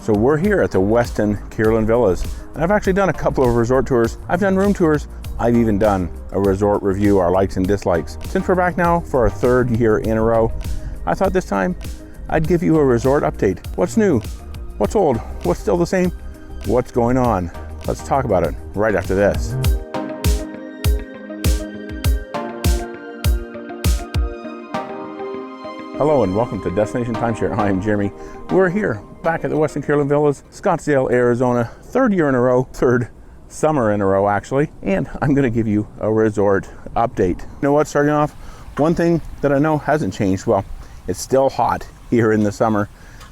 So we're here at the Westin Kierland Villas, and I've actually done a couple of resort tours. I've done room tours. I've even done a resort review, our likes and dislikes. Since we're back now for our third year in a row, I thought this time I'd give you a resort update. What's new? What's old? What's still the same? What's going on? Let's talk about it right after this. Hello and welcome to Destination Timeshare. I am Jeremy. We're here back at the Westin Kierland Villas, Scottsdale, Arizona. Third year in a row, third summer in a row actually. And I'm gonna give you a resort update. You know what, starting off, one thing that I know hasn't changed, well, it's still hot here in the summer.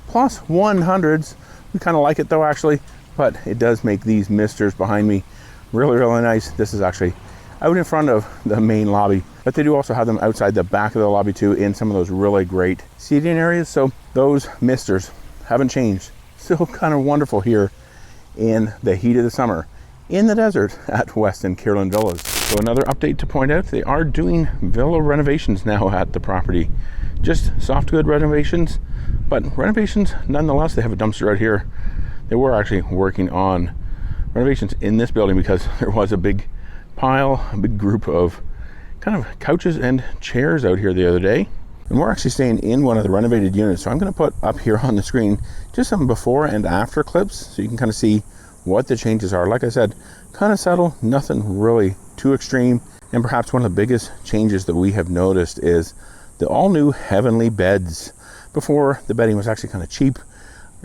Plus 100s, we kind of like it though actually, but it does make these misters behind me really, really nice. This is actually out in front of the main lobby, but they do also have them outside the back of the lobby too in some of those really great seating areas. So those misters haven't changed. Still kind of wonderful here in the heat of the summer in the desert at Westin Kierland Villas. So another update to point out, they are doing villa renovations now at the property. Just soft good renovations, but renovations nonetheless. They have a dumpster out here. They were actually working on renovations in this building because there was a big pile, a big group of kind of couches and chairs out here the other day. And we're actually staying in one of the renovated units. So I'm going to put up here on the screen just some before and after clips so you can kind of see what the changes are. Like I said, kind of subtle, nothing really too extreme. And perhaps one of the biggest changes that we have noticed is the all new heavenly beds. Before, the bedding was actually kind of cheap,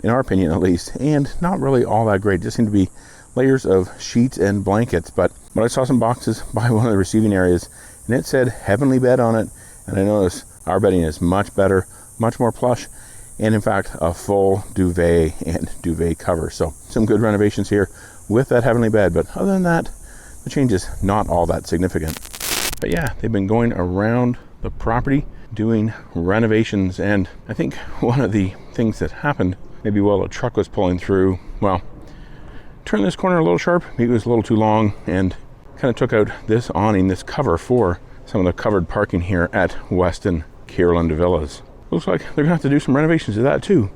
in our opinion at least, and not really all that great. It just seemed to be layers of sheets and blankets. But I saw some boxes by one of the receiving areas and it said heavenly bed on it, and I noticed our bedding is much better, much more plush, and in fact a full duvet and duvet cover. So some good renovations here with that heavenly bed, but other than that, the change is not all that significant. But yeah, they've been going around the property doing renovations, and I think one of the things that happened, maybe while a truck was pulling through, well, turned this corner a little sharp, maybe it was a little too long, and kind of took out this awning, this cover for some of the covered parking here at Westin Kierland Villas. Looks like they're gonna have to do some renovations to that too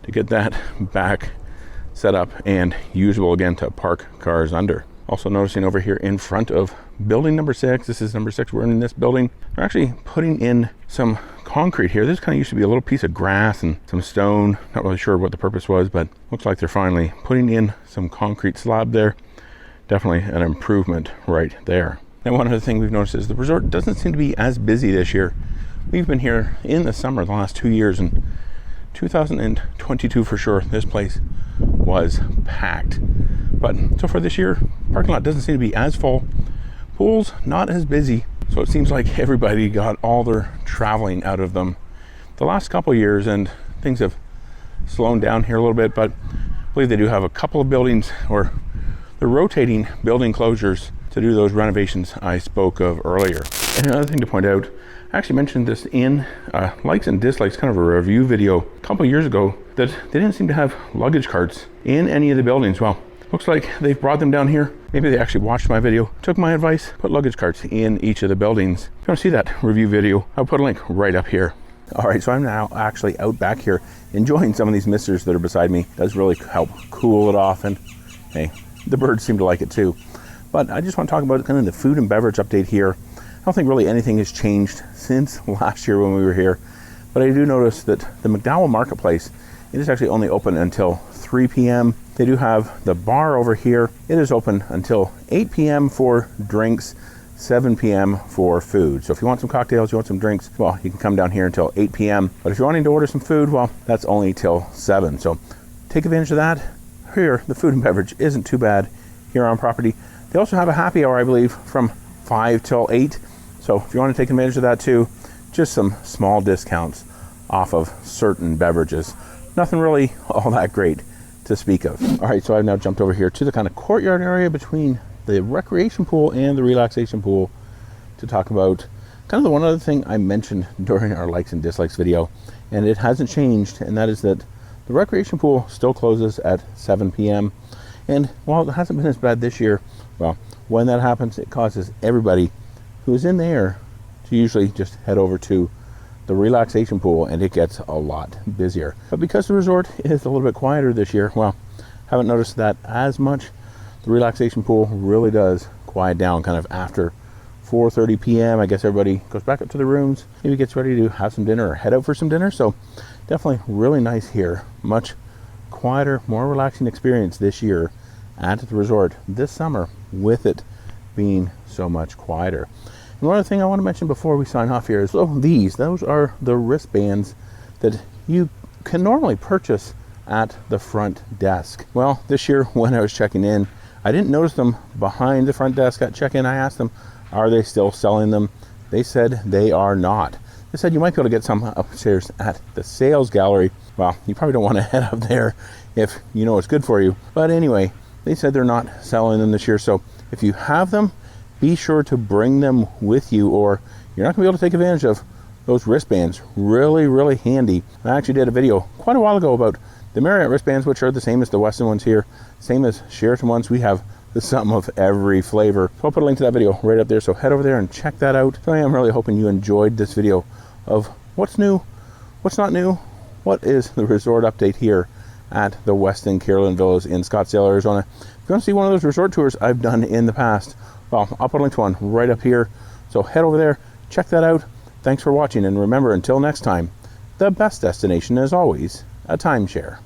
to get that back set up and usable again to park cars under. Also noticing over here in front of building number 6, this is number 6, we're in this building, they're actually putting in some concrete here. This kind of used to be a little piece of grass and some stone. Not really sure what the purpose was, but looks like they're finally putting in some concrete slab there. Definitely an improvement right there. And one other thing we've noticed is the resort doesn't seem to be as busy this year. We've been here in the summer the last 2 years, and 2022 for sure, this place was packed. But so far this year, parking lot doesn't seem to be as full. Pool's not as busy. So it seems like everybody got all their traveling out of them the last couple of years, and things have slowed down here a little bit, but I believe they do have a couple of buildings, or they're rotating building closures to do those renovations I spoke of earlier. And another thing to point out, I actually mentioned this in likes and dislikes, kind of a review video a couple of years ago, that they didn't seem to have luggage carts in any of the buildings. Well, looks like they've brought them down here. Maybe they actually watched my video, took my advice, put luggage carts in each of the buildings. If you want to see that review video, I'll put a link right up here. All right, so I'm now actually out back here enjoying some of these misters that are beside me. It does really help cool it off, and hey, the birds seem to like it too. But I just want to talk about kind of the food and beverage update here. I don't think really anything has changed since last year when we were here, but I do notice that the McDowell Marketplace, it is actually only open until 3 p.m. They do have the bar over here. It is open until 8 p.m. for drinks, 7 p.m. for food. So if you want some cocktails, you want some drinks, well, you can come down here until 8 p.m. But if you're wanting to order some food, well, that's only till 7. So take advantage of that. Here, the food and beverage isn't too bad here on property. They also have a happy hour, I believe, from 5 till 8. So if you want to take advantage of that too, just some small discounts off of certain beverages. Nothing really all that great to speak of. All right, so I've now jumped over here to the kind of courtyard area between the recreation pool and the relaxation pool to talk about kind of the one other thing I mentioned during our likes and dislikes video, and it hasn't changed, and that is that the recreation pool still closes at 7 p.m. And while it hasn't been as bad this year, well, when that happens, it causes everybody who is in there to usually just head over to the relaxation pool, and it gets a lot busier. But because the resort is a little bit quieter this year, well, haven't noticed that as much. The relaxation pool really does quiet down kind of after 4:30 p.m. I guess everybody goes back up to the rooms, maybe gets ready to have some dinner or head out for some dinner. So definitely really nice here. Much quieter, more relaxing experience this year at the resort this summer, with it being so much quieter. And one other thing I want to mention before we sign off here is, those are the wristbands that you can normally purchase at the front desk. Well, this year when I was checking in, I didn't notice them behind the front desk at check-in. I asked them, are they still selling them? They said they are not. They said you might be able to get some upstairs at the sales gallery. Well, you probably don't want to head up there if you know it's good for you. But anyway, they said they're not selling them this year. So if you have them, be sure to bring them with you, or you're not going to be able to take advantage of those wristbands. Really, really handy. I actually did a video quite a while ago about the Marriott wristbands, which are the same as the Westin ones here, same as Sheraton ones. We have some of every flavor. So I'll put a link to that video right up there, so head over there and check that out. So I am really hoping you enjoyed this video of what's new, what's not new, what is the resort update here at the Westin Kierland Villas in Scottsdale, Arizona. If you want to see one of those resort tours I've done in the past, well, I'll put a link to one right up here. So head over there, check that out. Thanks for watching, and remember, until next time, the best destination is always a timeshare.